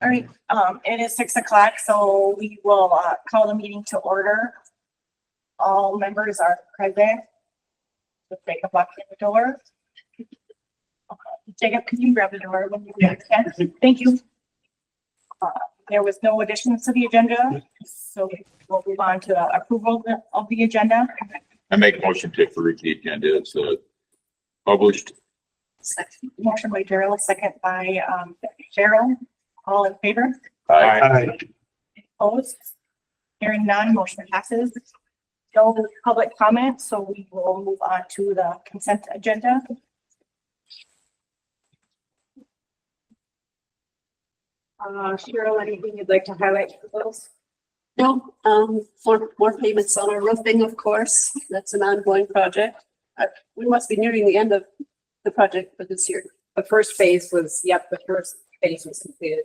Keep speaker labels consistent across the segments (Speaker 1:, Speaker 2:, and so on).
Speaker 1: All right, it is 6 o'clock, so we will call the meeting to order. All members are present. Let's take a walk in the door. Okay. Jacob, can you grab the door when you can? Thank you. There was no additions to the agenda, so we'll move on to approval of the agenda.
Speaker 2: I make a motion to approve the agenda. It's published.
Speaker 1: Motion by Gerald, second by Cheryl. All in favor?
Speaker 2: Aye.
Speaker 1: Opposed? Hearing none, motion passes. No public comment, so we will move on to the consent agenda.
Speaker 3: Cheryl, anything you'd like to highlight for those?
Speaker 4: No, more payments on our roofing, of course. That's an ongoing project. We must be nearing the end of the project for this year.
Speaker 3: The first phase was, the first phase was completed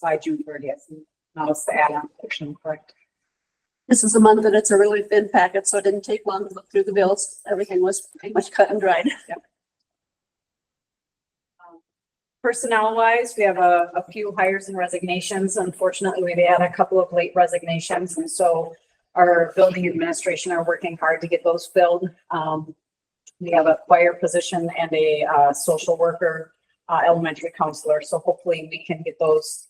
Speaker 3: by June 30th. Now it's the add-on section, correct?
Speaker 4: This is a month that it's a really thin packet, so it didn't take long to look through the bills. Everything was pretty much cut and dried.
Speaker 3: Personnel wise, we have a few hires and resignations. Unfortunately, we've had a couple of late resignations, and so our building administration are working hard to get those filled. We have a choir position and a social worker, elementary counselor. So hopefully we can get those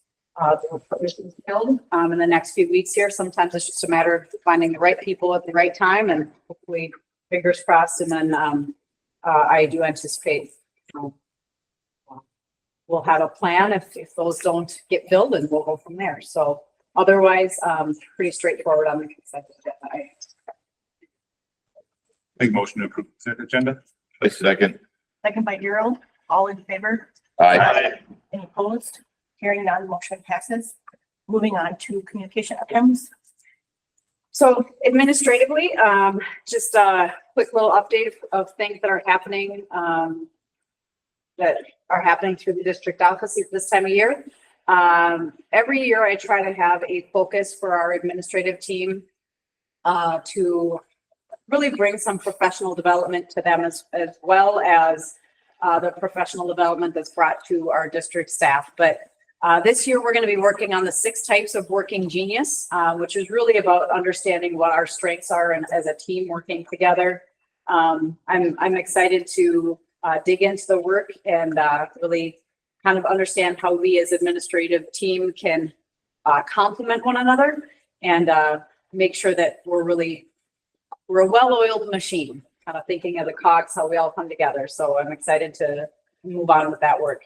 Speaker 3: positions filled in the next few weeks here. Sometimes it's just a matter of finding the right people at the right time, and hopefully fingers crossed. And then I do anticipate we'll have a plan if those don't get filled, and we'll go from there. So otherwise, pretty straightforward on the consent agenda.
Speaker 5: Make motion to approve consent agenda.
Speaker 2: A second.
Speaker 1: Second by Gerald. All in favor?
Speaker 2: Aye.
Speaker 1: Any opposed? Hearing none, motion passes. Moving on to communication items.
Speaker 3: So administratively, just a quick little update of things that are happening through the district office this time of year. Every year I try to have a focus for our administrative team to really bring some professional development to them as well as the professional development that's brought to our district staff. But this year we're going to be working on the 6 types of working genius, which is really about understanding what our strengths are and as a team working together. I'm excited to dig into the work and really kind of understand how we as administrative team can complement one another and make sure that we're a well-oiled machine, kind of thinking of the cogs, how we all come together. So I'm excited to move on with that work.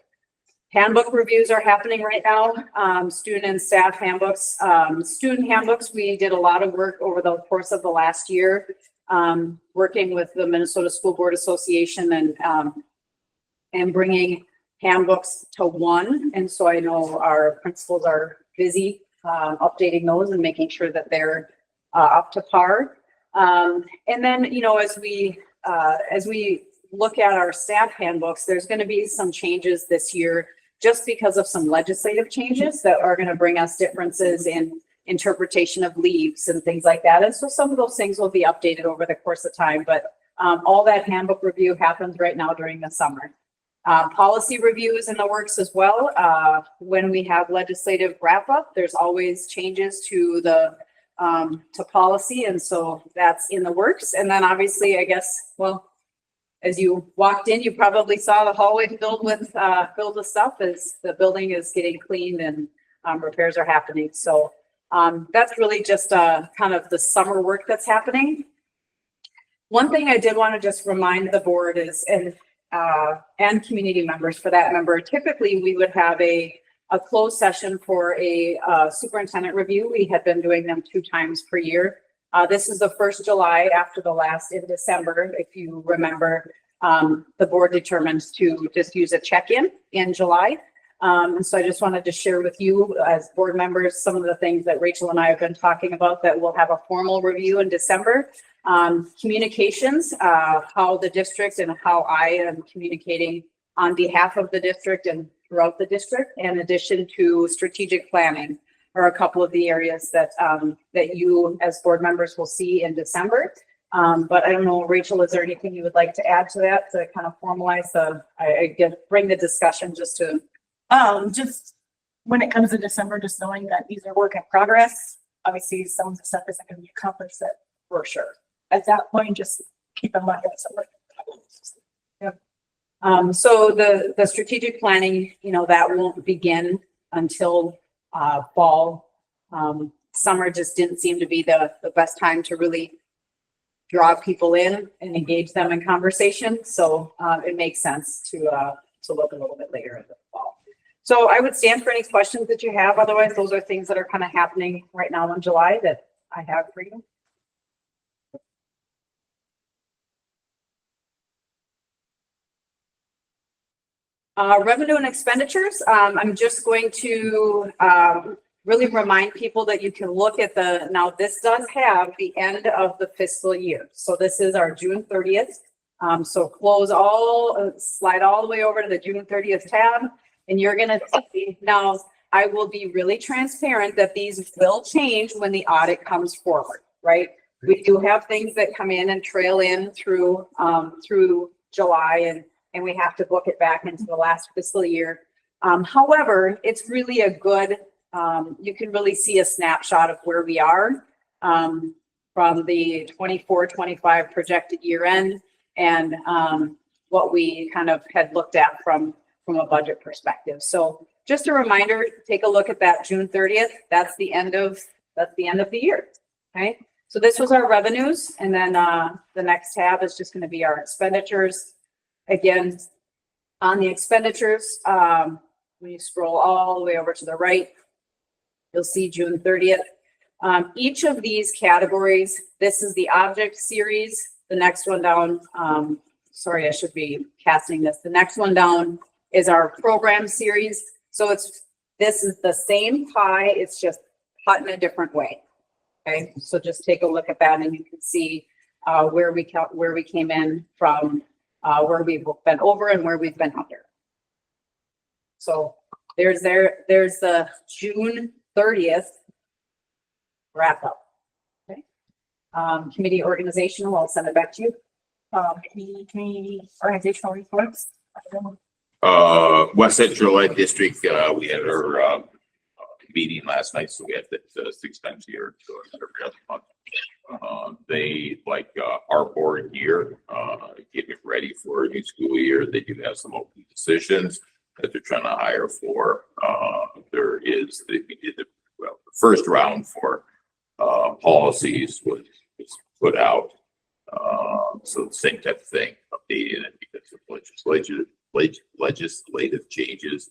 Speaker 3: Handbook reviews are happening right now. Student and staff handbooks. Student handbooks, we did a lot of work over the course of the last year, working with the Minnesota School Board Association and bringing handbooks to one. And so I know our principals are busy updating those and making sure that they're up to par. And then, as we look at our staff handbooks, there's going to be some changes this year just because of some legislative changes that are going to bring us differences in interpretation of leaves and things like that. And so some of those things will be updated over the course of time, but all that handbook review happens right now during the summer. Policy reviews in the works as well. When we have legislative wrap up, there's always changes to to policy. And so that's in the works. And then obviously, I guess, well, as you walked in, you probably saw the hallway filled with stuff as the building is getting cleaned and repairs are happening. So that's really just kind of the summer work that's happening. One thing I did want to just remind the board is, and community members for that member, typically we would have a closed session for a superintendent review. We had been doing them 2 times per year. This is the first July after the last in December. If you remember, the board determined to just use a check-in in July. And so I just wanted to share with you as board members some of the things that Rachel and I have been talking about that we'll have a formal review in December. Communications, how the district and how I am communicating on behalf of the district and throughout the district, in addition to strategic planning, are a couple of the areas that that you as board members will see in December. But I don't know, Rachel, is there anything you would like to add to that to kind of formalize I guess bring the discussion just to
Speaker 1: when it comes to December, just knowing that these are work in progress. Obviously, some of the stuff isn't gonna be accomplished that for sure. At that point, just keep in mind it's a work in progress.
Speaker 3: So the strategic planning, you know, that won't begin until fall. Summer just didn't seem to be the best time to really draw people in and engage them in conversation. So it makes sense to look a little bit later in the fall. So I would stand for any questions that you have. Otherwise, those are things that are kind of happening right now in July that I have for you. Revenue and expenditures. I'm just going to really remind people that you can look at now this does have the end of the fiscal year. So this is our June 30th. So slide all the way over to the June 30th tab, and you're gonna see, now I will be really transparent that these will change when the audit comes forward, right? We do have things that come in and trail in through July and we have to book it back into the last fiscal year. However, it's really a good, you can really see a snapshot of where we are from the 24-25 projected year end and what we kind of had looked at from a budget perspective. So just a reminder, take a look at that June 30th. That's the end of the year. Okay. So this was our revenues, and then the next tab is just going to be our expenditures. Again, on the expenditures, when you scroll all the way over to the right, you'll see June 30th. Each of these categories, this is the object series. The next one down, sorry, I should be casting this. The next one down is our program series. So this is the same pie, it's just cut in a different way. Okay, so just take a look at that and you can see where we came in from, where we've been over and where we've been under. So there's the June 30th wrap up. Okay. Committee organizational, I'll send it back to you.
Speaker 1: Community organizational reports.
Speaker 2: West Central Ed District, we had our meeting last night, so we had that 6 times a year, so every other month. They, like our board here, getting ready for a new school year. They do have some open positions that they're trying to hire for. There is, we did the first round for policies was put out. So the same type of thing, updating it because of legislative changes,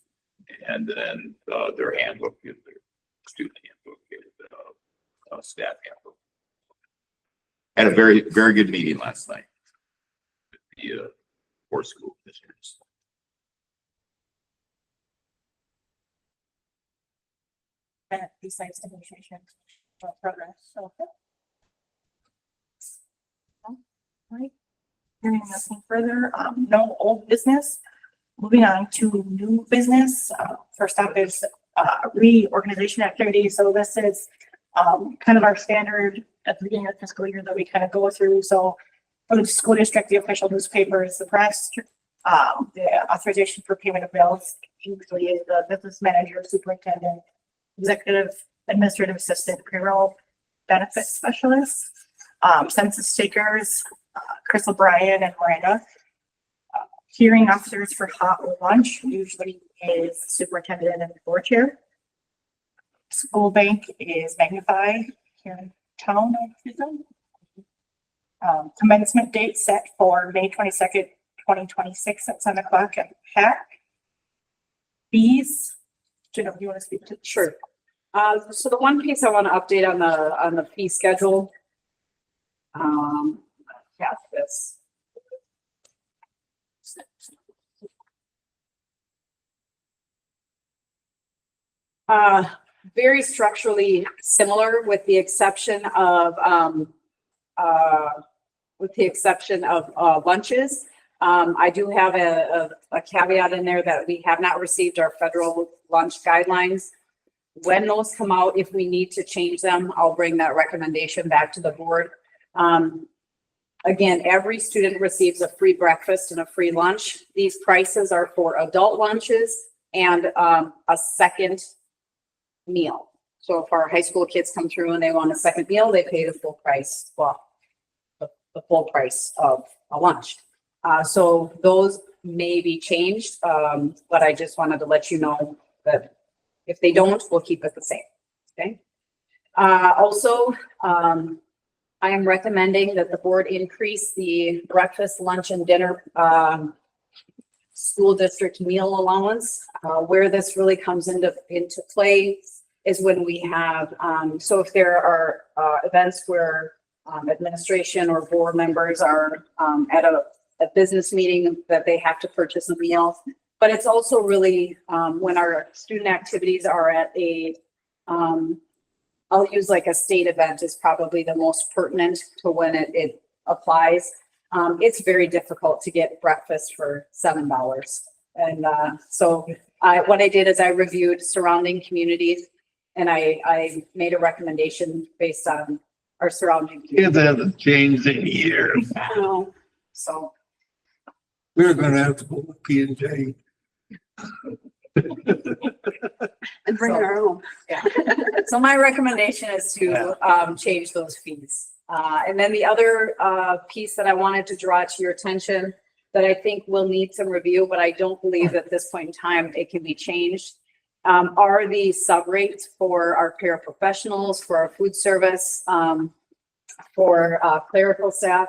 Speaker 2: and then their handbook, their student handbook, and staff handbook. Had a very, very good meeting last night with the 4 school districts.
Speaker 1: Besides negotiation progress. So, all right. Hearing nothing further, no old business. Moving on to new business. First up is reorganization activity. So this is kind of our standard at the beginning of the fiscal year that we kind of go through. So for the school district, the official newspaper is the press. The authorization for payment of bills usually is the business manager, superintendent, executive administrative assistant, payroll benefits specialist, census takers, Chris O'Brien and Miranda. Hearing officers for hot or lunch usually is superintendent and the board chair. School bank is Magnify here in town. Commencement date set for May 22nd, 2026 at 7 o'clock at PAC. Fees. Jenna, do you want to speak to?
Speaker 3: Sure. So the one piece I want to update on the fee schedule. Pass this. Very structurally similar with the exception of lunches. I do have a caveat in there that we have not received our federal lunch guidelines. When those come out, if we need to change them, I'll bring that recommendation back to the board. Again, every student receives a free breakfast and a free lunch. These prices are for adult lunches and a second meal. So if our high school kids come through and they want a second meal, they pay the full price, well, the full price of a lunch. So those may be changed, but I just wanted to let you know that if they don't, we'll keep it the same, okay? Also, I am recommending that the board increase the breakfast, lunch, and dinner school district meal allowance. Where this really comes into play is when we have, so if there are events where administration or board members are at a business meeting that they have to purchase a meal. But it's also really when our student activities are at a, I'll use like a state event is probably the most pertinent to when it applies. It's very difficult to get breakfast for $7. And so what I did is I reviewed surrounding communities and I made a recommendation based on our surrounding.
Speaker 6: It hasn't changed in years.
Speaker 3: No, so.
Speaker 6: We're gonna have to go to P&J.
Speaker 4: And bring our own.
Speaker 3: Yeah. So my recommendation is to change those fees. And then the other piece that I wanted to draw to your attention that I think will need some review, but I don't believe at this point in time it can be changed, are the sub rates for our paraprofessionals, for our food service, for clerical staff.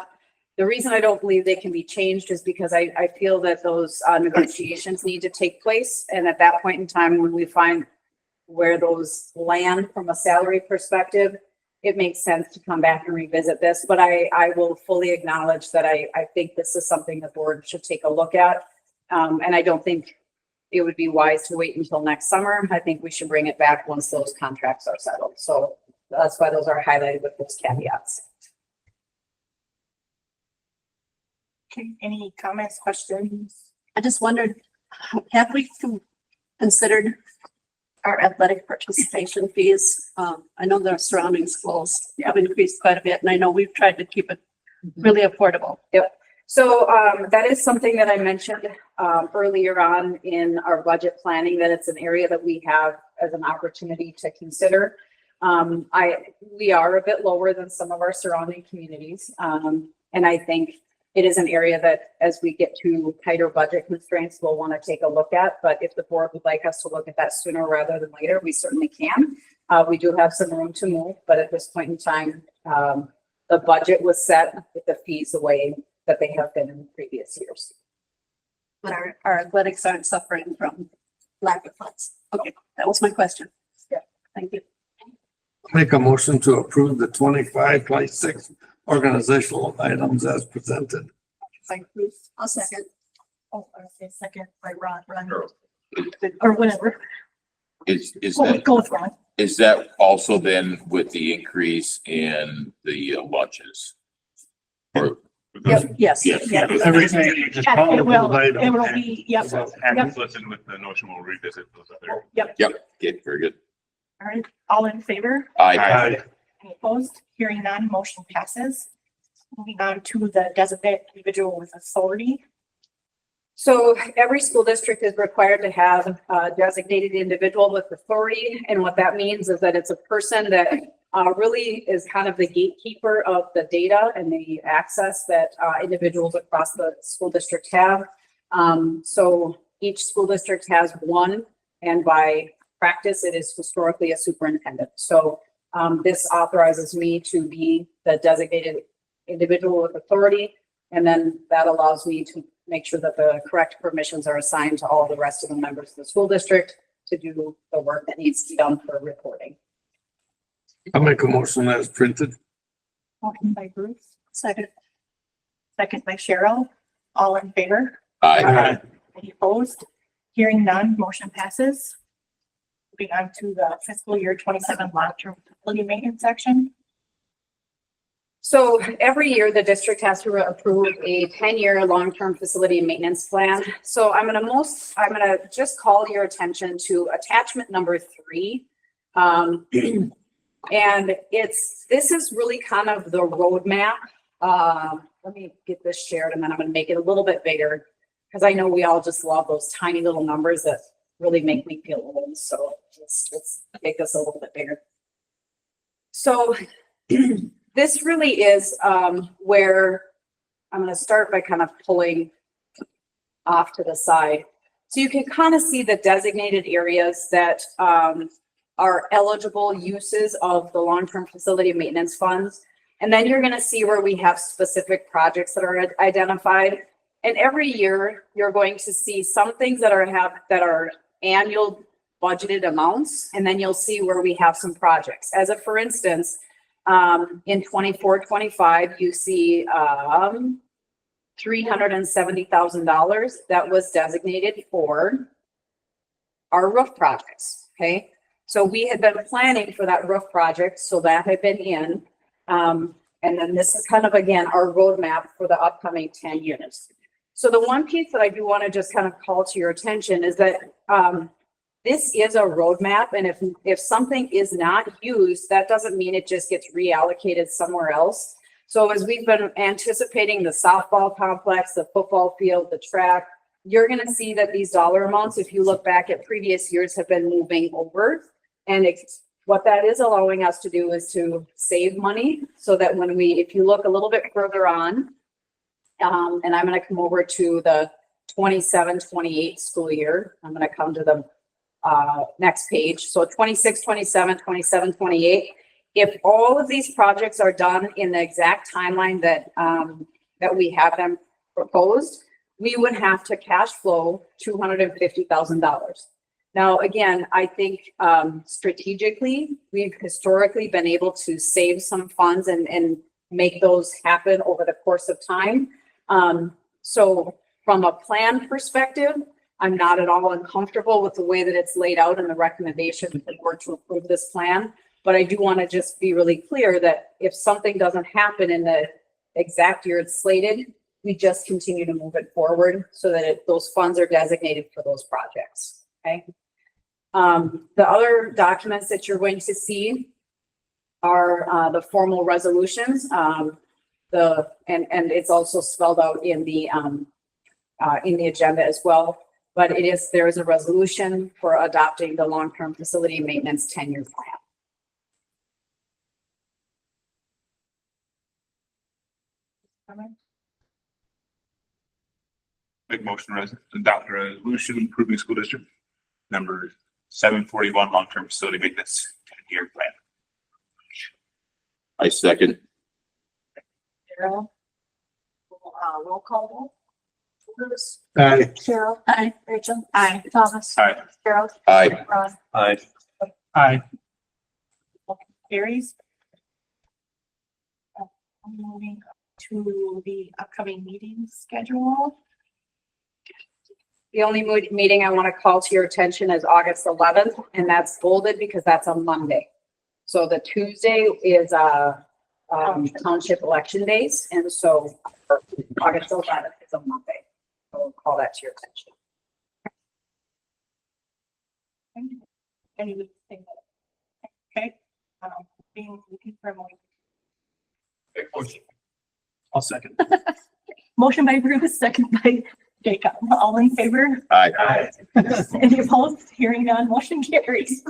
Speaker 3: The reason I don't believe they can be changed is because I feel that those negotiations need to take place. And at that point in time, when we find where those land from a salary perspective, it makes sense to come back and revisit this. But I will fully acknowledge that I think this is something the board should take a look at. And I don't think it would be wise to wait until next summer. I think we should bring it back once those contracts are settled. So that's why those are highlighted with those caveats.
Speaker 1: Okay, any comments, questions?
Speaker 4: I just wondered, have we considered our athletic participation fees? I know the surrounding schools have increased quite a bit, and I know we've tried to keep it really affordable.
Speaker 3: So that is something that I mentioned earlier on in our budget planning, that it's an area that we have as an opportunity to consider. We are a bit lower than some of our surrounding communities. And I think it is an area that as we get to tighter budget constraints, we'll want to take a look at. But if the board would like us to look at that sooner rather than later, we certainly can. We do have some room to move, but at this point in time, the budget was set with the fees the way that they have been in previous years.
Speaker 4: But our athletics aren't suffering from lack of funds. Okay, that was my question.
Speaker 3: Yeah.
Speaker 4: Thank you.
Speaker 6: Make a motion to approve the 25-26 organizational items as presented.
Speaker 4: Like Bruce, I'll second.
Speaker 1: Oh, I say second by Ron,
Speaker 2: Sure.
Speaker 1: or whatever.
Speaker 2: Is
Speaker 1: Go with Ron.
Speaker 2: is that also then with the increase in the lunches? Or,
Speaker 4: Yes.
Speaker 2: Yes.
Speaker 1: Yeah.
Speaker 6: Everything you just
Speaker 1: Yes,
Speaker 6: called
Speaker 1: it will,
Speaker 6: those items.
Speaker 1: it will be, yep.
Speaker 5: And listen with the notion, we'll revisit those other.
Speaker 2: okay, very good.
Speaker 1: All right, all in favor?
Speaker 2: Aye.
Speaker 1: Any opposed? Hearing none, motion passes. Moving on to the designated individual with authority.
Speaker 3: So every school district is required to have a designated individual with authority. And what that means is that it's a person that really is kind of the gatekeeper of the data and the access that individuals across the school district have. So each school district has one, and by practice, it is historically a superintendent. So this authorizes me to be the designated individual with authority. And then that allows me to make sure that the correct permissions are assigned to all the rest of the members of the school district to do the work that needs to be done for reporting.
Speaker 6: I'll make a motion as printed.
Speaker 1: Motion by Bruce,
Speaker 4: Second.
Speaker 1: second by Cheryl. All in favor?
Speaker 2: Aye.
Speaker 1: Any opposed? Hearing none, motion passes. Moving on to the fiscal year 27 long-term facility maintenance section.
Speaker 3: So every year, the district has to approve a 10-year long-term facility maintenance plan. So I'm gonna just call your attention to attachment number 3. And this is really kind of the roadmap. Let me get this shared, and then I'm gonna make it a little bit bigger, because I know we all just love those tiny little numbers that really make me feel old. So let's make this a little bit bigger. So this really is where I'm going to start by kind of pulling off to the side. So you can kind of see the designated areas that are eligible uses of the long-term facility maintenance funds. And then you're going to see where we have specific projects that are identified. And every year you're going to see some things that are annual budgeted amounts. And then you'll see where we have some projects. As a, for instance, in 24-25, you see $370,000 that was designated for our roof projects. Okay. So we had been planning for that roof project. So that had been in. And then this is kind of, again, our roadmap for the upcoming 10 years. So the one piece that I do want to just kind of call to your attention is that this is a roadmap. And if something is not used, that doesn't mean it just gets reallocated somewhere else. So as we've been anticipating the softball complex, the football field, the track, you're going to see that these dollar amounts, if you look back at previous years, have been moving over. And what that is allowing us to do is to save money so that if you look a little bit further on, and I'm going to come over to the 27-28 school year. I'm going to come to the next page. So 26, 27, 27, 28. If all of these projects are done in the exact timeline that we have them proposed, we would have to cash flow $250,000. Now, again, I think strategically, we've historically been able to save some funds and make those happen over the course of time. So from a plan perspective, I'm not at all uncomfortable with the way that it's laid out in the recommendation for the board to approve this plan. But I do want to just be really clear that if something doesn't happen in the exact year it's slated, we just continue to move it forward so that those funds are designated for those projects. Okay. The other documents that you're going to see are the formal resolutions. And it's also spelled out in the agenda as well. But there is a resolution for adopting the long-term facility maintenance 10-year plan.
Speaker 5: Make motion to adopt a resolution approving school district number 741 long-term facility maintenance 10-year plan.
Speaker 2: I second.
Speaker 1: Cheryl? Roll call vote. Bruce?
Speaker 6: Aye.
Speaker 1: Cheryl?
Speaker 4: Aye.
Speaker 1: Rachel?
Speaker 4: Aye.
Speaker 1: Thomas?
Speaker 5: Aye.
Speaker 1: Cheryl?
Speaker 2: Aye.
Speaker 1: Ron?
Speaker 5: Aye.
Speaker 6: Aye.
Speaker 1: Carries. Moving to the upcoming meeting schedule.
Speaker 3: The only meeting I want to call to your attention is August 11th, and that's bolded because that's a Monday. So the Tuesday is township election days, and so August 11th is a Monday. So we'll call that to your attention.
Speaker 1: Anything? Okay. Being looking for a motion.
Speaker 2: Make motion.
Speaker 6: I'll second.
Speaker 1: Motion by Bruce, second by Jacob. All in favor?
Speaker 2: Aye.
Speaker 1: Any opposed? Hearing none, motion carries.